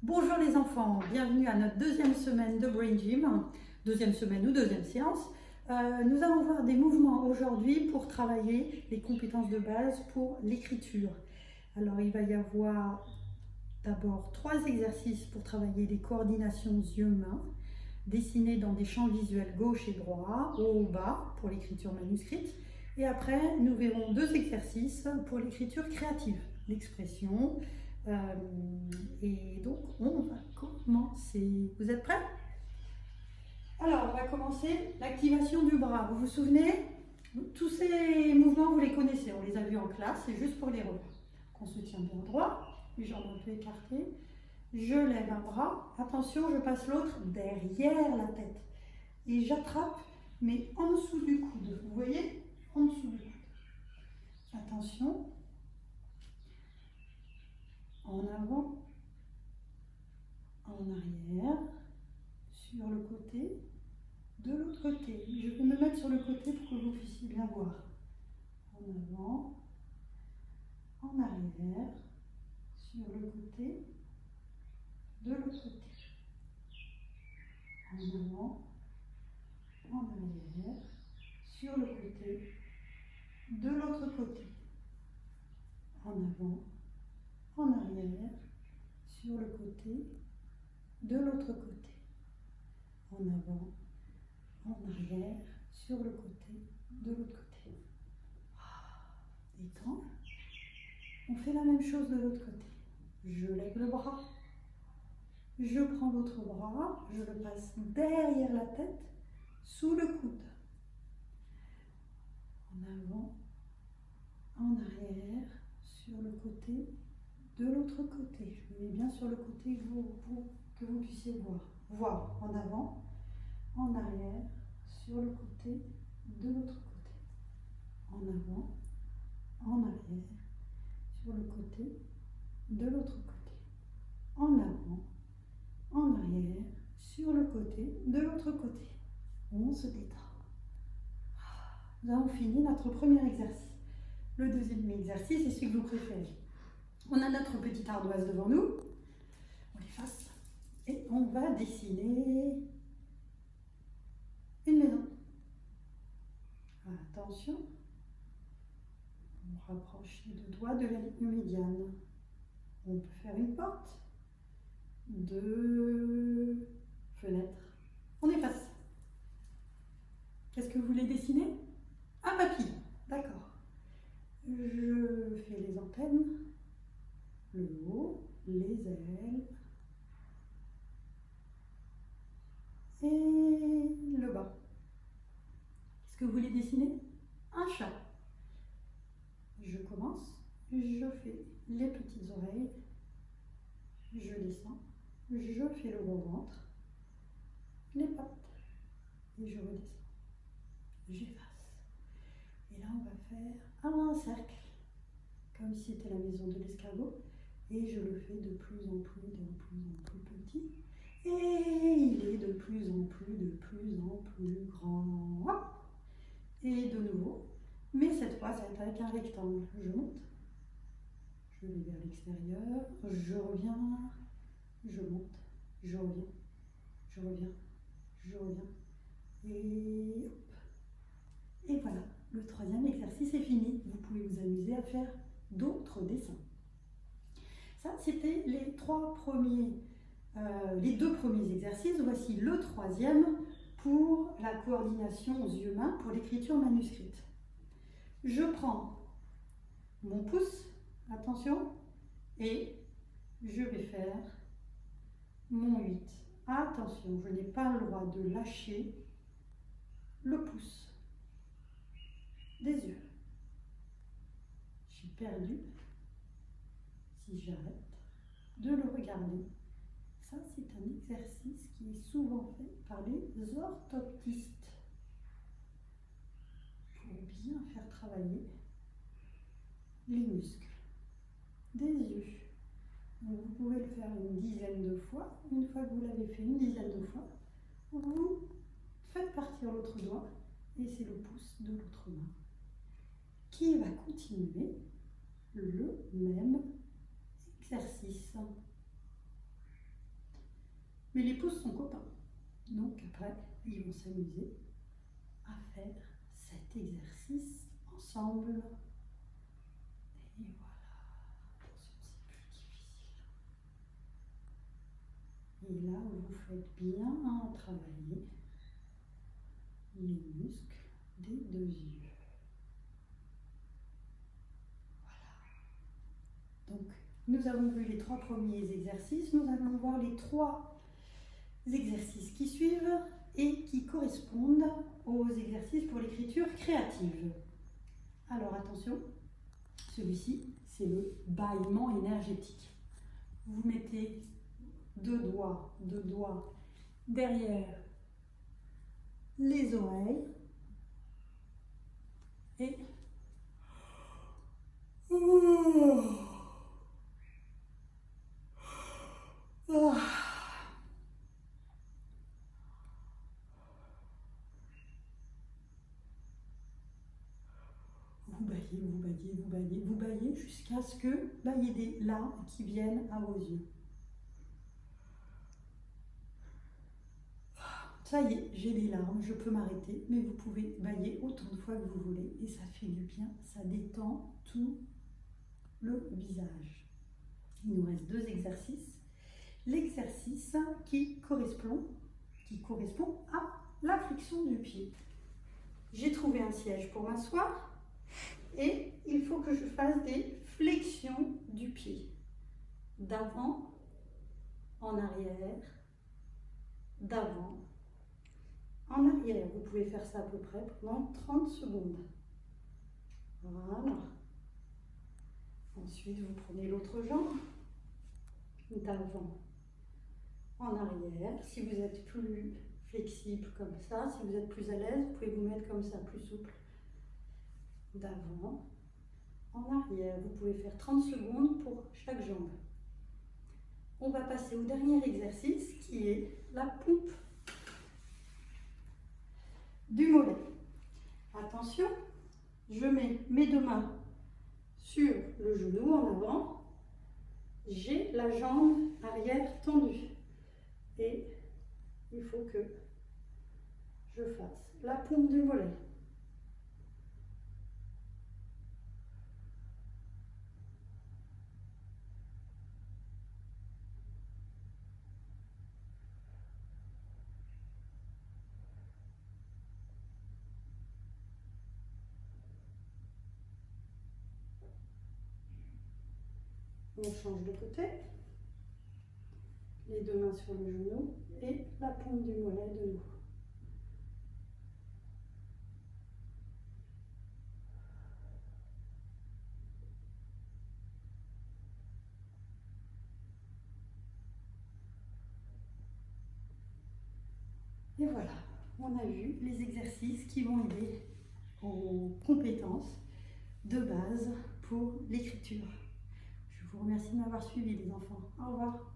Bonjour les enfants, bienvenue à notre deuxième semaine de Brain Gym, deuxième semaine ou deuxième séance. Nous allons voir des mouvements aujourd'hui pour travailler les compétences de base pour l'écriture. Alors il va y avoir d'abord 3 exercices pour travailler les coordinations yeux-mains, dessinés dans des champs visuels gauche et droit, haut ou bas pour l'écriture manuscrite. Et après, nous verrons 2 exercices pour l'écriture créative, l'expression. Et donc, on va commencer. Vous êtes prêts? Alors, on va commencer l'activation du bras. Vous vous souvenez? Tous ces mouvements, vous les connaissez, on les a vus en classe, c'est juste pour les revoir. On se tient bien droit, les jambes un peu écartées. Je lève un bras, attention, je passe l'autre derrière la tête. Et j'attrape, mais en dessous du coude. Vous voyez? En dessous du coude. Attention. En avant, en arrière, sur le côté, de l'autre côté. Je vais me mettre sur le côté pour que vous puissiez bien voir. En avant, en arrière, sur le côté, de l'autre côté. En avant, en arrière, sur le côté, de l'autre côté. En avant, en arrière, sur le côté, de l'autre côté. En avant, en arrière, sur le côté, de l'autre côté. Détends. On fait la même chose de l'autre côté. Je lève le bras. Je prends l'autre bras, je le passe derrière la tête, sous le coude. En avant, en arrière, sur le côté, de l'autre côté. Je me mets bien sur le côté pour que vous puissiez voir. Voir en avant, en arrière, sur le côté, de l'autre côté. En avant, en arrière, sur le côté, de l'autre côté. En avant, en arrière, sur le côté, de l'autre côté. On se détend. Nous avons fini notre premier exercice. Le deuxième exercice est celui que vous préférez. On a notre petite ardoise devant nous. On l'efface. Et on va dessiner une maison. Attention. On rapproche les 2 doigts de la ligne médiane. On peut faire une porte. 2 fenêtres. On efface. Qu'est-ce que vous voulez dessiner? Un papillon. D'accord. Je fais les antennes, le haut, les ailes et le bas. Qu'est-ce que vous voulez dessiner? Un chat. Je commence, je fais les petites oreilles, je descends, je fais le gros ventre, les pattes et je redescends. J'efface. Et là, on va faire un cercle, comme si c'était la maison de l'escargot. Et je le fais de plus en plus petit. Et il est de plus en plus grand. Et de nouveau. Mais cette fois, ça va être avec un rectangle. Je monte. Je vais vers l'extérieur. Je reviens. Je monte. Je reviens. Je reviens. Je reviens. Et hop. Et voilà, le troisième exercice est fini. Vous pouvez vous amuser à faire d'autres dessins. Ça, c'était les 2 premiers exercices. Voici le troisième pour la coordination aux yeux-mains pour l'écriture manuscrite. Je prends mon pouce, attention, et je vais faire mon 8. Attention, je n'ai pas le droit de lâcher le pouce des yeux. J'ai perdu, si j'arrête, de le regarder. Ça, c'est un exercice qui est souvent fait par les orthoptistes pour bien faire travailler les muscles des yeux. Donc, vous pouvez le faire une dizaine de fois. Une fois que vous l'avez fait une dizaine de fois, vous faites partir l'autre doigt et c'est le pouce de l'autre main qui va continuer le même exercice. Mais les pouces sont copains. Donc après, ils vont s'amuser à faire cet exercice ensemble. Et voilà. Attention, c'est plus difficile. Et là, vous faites bien travailler les muscles des deux yeux. Donc, nous avons vu les 3 premiers exercices. Nous allons voir les 3 exercices qui suivent et qui correspondent aux exercices pour l'écriture créative. Alors, attention, celui-ci, c'est le bâillement énergétique. Vous mettez deux doigts derrière les oreilles et vous baillez jusqu'à ce que il y ait des larmes qui viennent à vos yeux. Ça y est, j'ai des larmes, je peux m'arrêter, mais vous pouvez bailler autant de fois que vous voulez et ça fait du bien, ça détend tout le visage. Il nous reste 2 exercices. L'exercice qui correspond à la flexion du pied. J'ai trouvé un siège pour m'asseoir et il faut que je fasse des flexions du pied. D'avant, en arrière, d'avant, en arrière. Vous pouvez faire ça à peu près pendant 30 secondes. Voilà. Ensuite, vous prenez l'autre jambe, d'avant, en arrière. Si vous êtes plus flexible comme ça, si vous êtes plus à l'aise, vous pouvez vous mettre comme ça, plus souple. D'avant, en arrière. Vous pouvez faire 30 secondes pour chaque jambe. On va passer au dernier exercice qui est la pompe du mollet. Attention, je mets mes 2 mains sur le genou en avant. J'ai la jambe arrière tendue. Et il faut que je fasse la pompe du mollet. On change de côté, les 2 mains sur le genou et la pompe du mollet de nouveau. Et voilà, on a vu les exercices qui vont aider aux compétences de base pour l'écriture. Je vous remercie de m'avoir suivi les enfants. Au revoir.